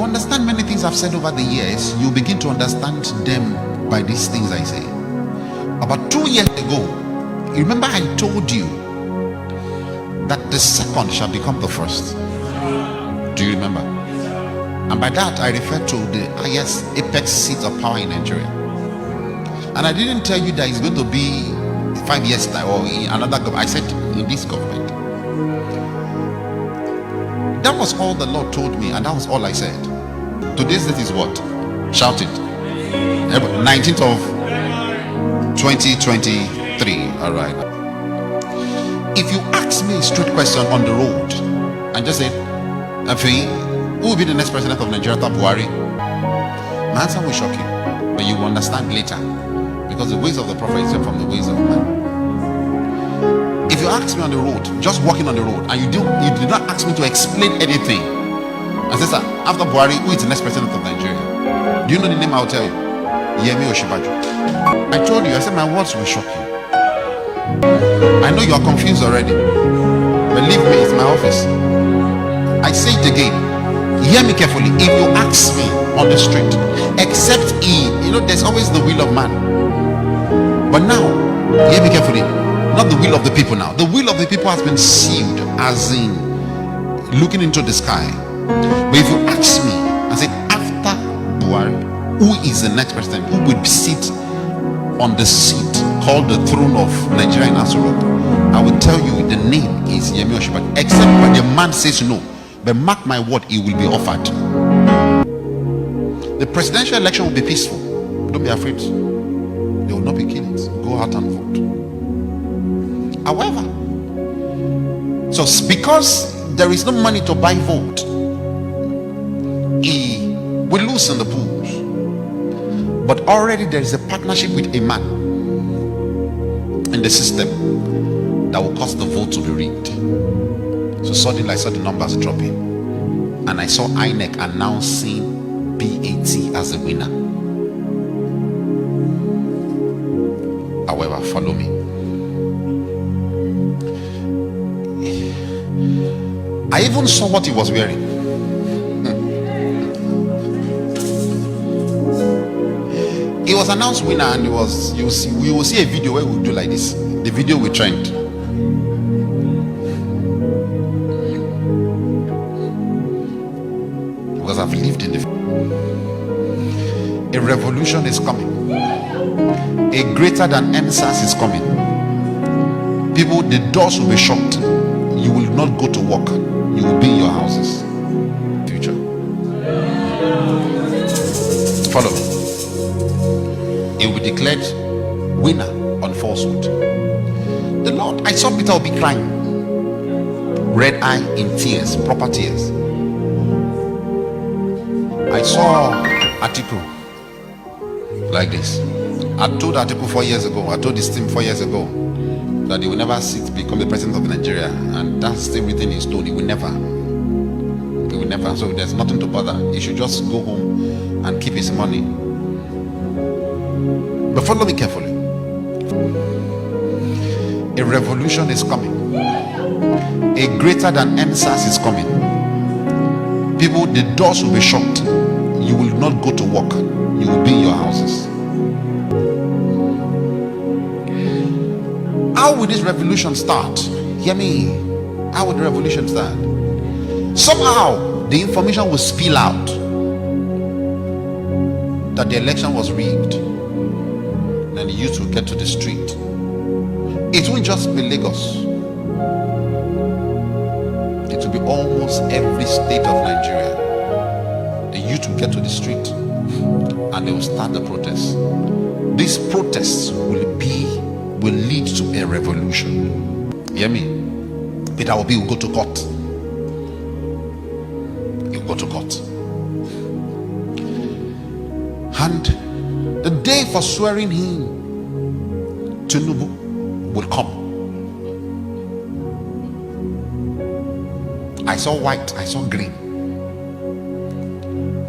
You understand many things I've said over the years, you begin to understand them by these things I say. About 2 years ago, you remember I told you that the second shall become the first. Do you remember? And by that I refer to the highest apex seat of power in Nigeria. And I didn't tell you that it's going to be 5 years time or in another government. I said in this government. That was all the Lord told me, and that was all I said. Today's date is what? Shout it. 19th of 2023. All right. If you ask me a straight question on the road and just say, Afi, who will be the next president of Nigeria after Buhari? My answer will shock you, but you will understand later, because the ways of the prophet is from the ways of man. If you ask me on the road, just walking on the road, and you did not ask me to explain anything, and say, sir, after Buhari, who is the next president of Nigeria? Do you know the name? I'll tell you. Yemi Osinbajo. I told you, I said my words will shock you. I know you are confused already. Believe me, it's my office. I say it again. Hear me carefully. If you ask me on the street, except there's always the will of man. But now, hear me carefully. Not the will of the people now. The will of the people has been sealed, as in looking into the sky. But if you ask me, I say, after Buhari, who is the next president? Who will sit on the seat called the throne of Nigeria in Aso Rock? I will tell you the name is Yemi Osinbajo, except when the man says no. But mark my word, it will be offered. The presidential election will be peaceful. Don't be afraid. There will not be killings. Go out and vote. However, so because there is no money to buy vote, he will loosen the pools. But already there is a partnership with a man in the system that will cause the vote to be rigged. So suddenly I saw the numbers dropping, and I saw INEC announcing BAT as the winner. However, follow me. I even saw what he was wearing. He was announced winner, and we will see a video where we'll do like this. The video will trend. Because I've lived in a revolution is coming. A greater than NSAS is coming. People, the doors will be shut. You will not go to work. You will be in your houses. Future. Follow me. It will be declared winner on falsehood. The Lord, I saw Peter will be crying, red eye in tears, proper tears. I saw Atiku like this. I told Atiku 4 years ago, I told this team 4 years ago, that he will never become the president of Nigeria, and that's still written in stone. He will never. So there's nothing to bother. He should just go home and keep his money. But follow me carefully. A revolution is coming. A greater than NSAS is coming. People, the doors will be shut. You will not go to work. You will be in your houses. How will this revolution start? Hear me. How will the revolution start? Somehow the information will spill out that the election was rigged. And the youth will get to the street. It won't just be Lagos. It will be almost every state of Nigeria. The youth will get to the street and they will start the protests. These protests will lead to a revolution. Hear me? Peter Obi will go to court. He will go to court. And the day for swearing him, Tinubu, will come. I saw white, I saw green.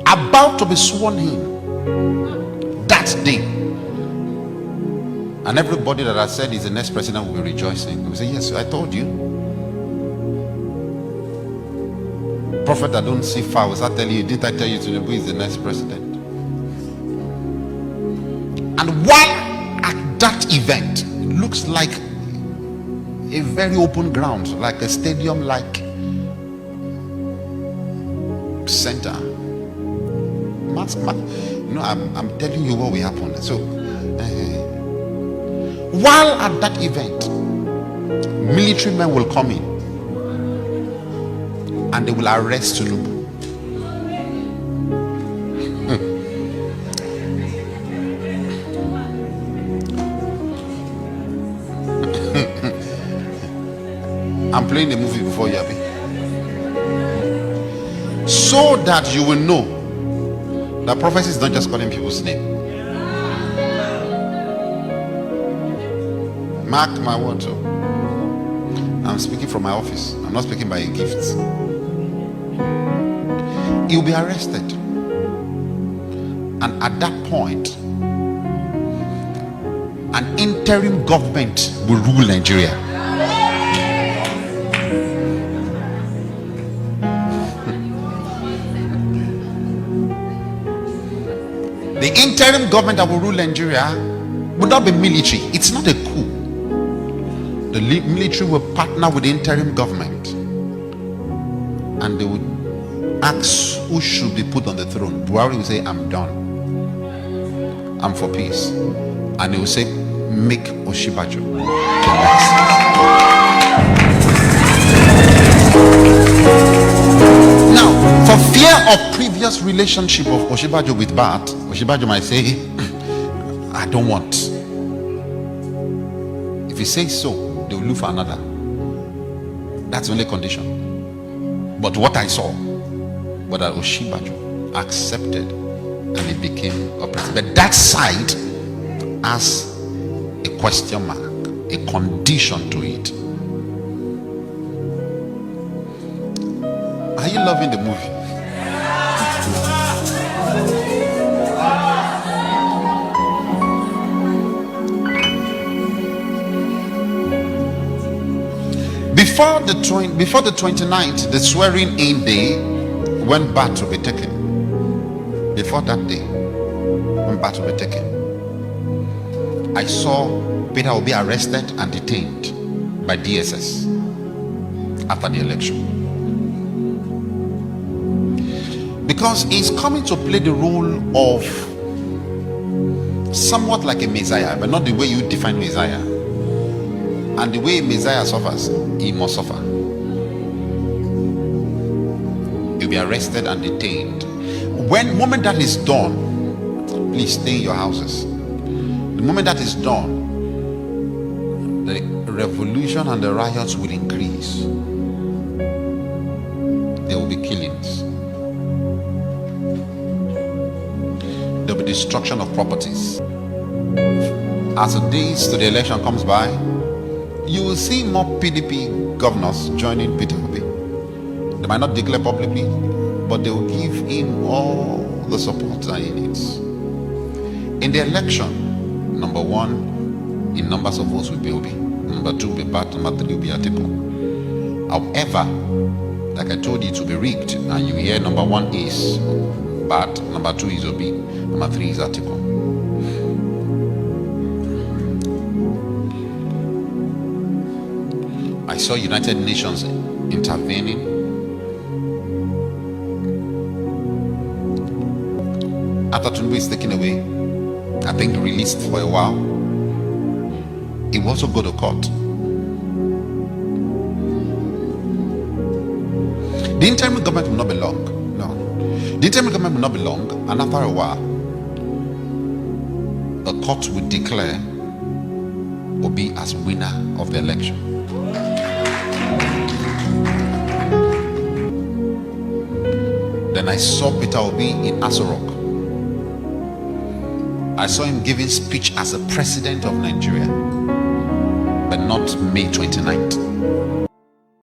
About to be sworn in that day. And everybody that I said is the next president will be rejoicing. They will say, yes, I told you. prophet that don't see far will start telling you, didn't I tell you Tinubu is the next president? And while at that event, it looks like a very open ground, like a stadium like center. I'm telling you what will happen. So while at that event, military men will come in and they will arrest Tinubu. I'm playing the movie before you, Abi, so that you will know that prophecy is not just calling people's name. Mark my words. I'm speaking from my office. I'm not speaking by a gift. You'll be arrested, and at that point, an interim government will rule Nigeria. The interim government that will rule Nigeria will not be military. It's not a coup. The military will partner with the interim government and they would ask who should be put on the throne. Buhari will say, I'm done. I'm for peace. And he will say, make Osinbajo the next. Now, for fear of previous relationship of Osinbajo with Bat, Osinbajo might say, I don't want. If he says so, they will look for another. That's the only condition. But what I saw was that Osinbajo accepted and he became a president. But that side has a question mark, a condition to it. Are you loving the movie? Before the 29th, the swearing in day, when Bat will be taken. Before that day, when Bat will be taken, I saw Peter will be arrested and detained by DSS after the election, because he's coming to play the role of somewhat like a Messiah, but not the way you define Messiah. And the way Messiah suffers, he must suffer. He'll be arrested and detained. When moment that is done, please stay in your houses. The moment that is done, the revolution and the riots will increase. There will be killings. There will be destruction of properties. As the days to the election comes by, you will see more PDP governors joining Peter Obi. They might not declare publicly, but they will give him all the support that he needs. In the election, number one, in numbers of votes will be Obi. Number two will be Bat. Number three will be Atiku. However, like I told you, it will be rigged. And you hear number one is Bat, number two is Obi, number three is Atiku. I saw United Nations intervening. After Tinubu is taken away, I think released for a while, he will also go to court. The interim government will not be long. No. The interim government will not be long, and after a while, the court will declare Obi as winner of the election. Then I saw Peter Obi in Aso Rock. I saw him giving speech as a president of Nigeria, but not May 29th.